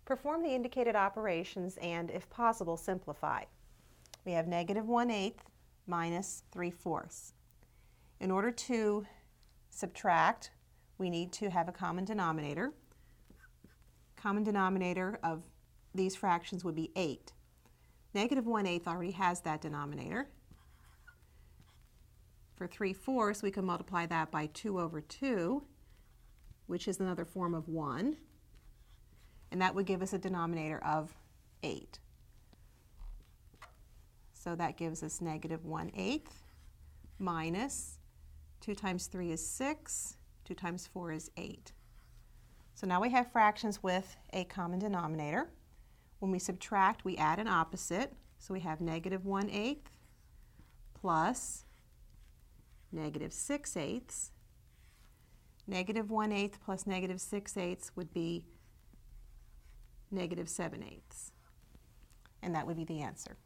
Perform the indicated operations and, if possible, simplify. We have -1/8 minus 3/4. In order to subtract, we need to have a common denominator. Common denominator of these fractions would be 8. -1/8 already has that denominator. For 3/4, we can multiply that by 2/2, which is another form of 1. And that would give us a denominator of 8. So that gives us -1/8 minus 2 times 3 is 6, 2 times 4 is 8. So now we have fractions with a common denominator. When we subtract, we add an opposite. So we have -1/8 plus -6/8. -1/8 plus -6/8 would be -7/8. And that would be the answer.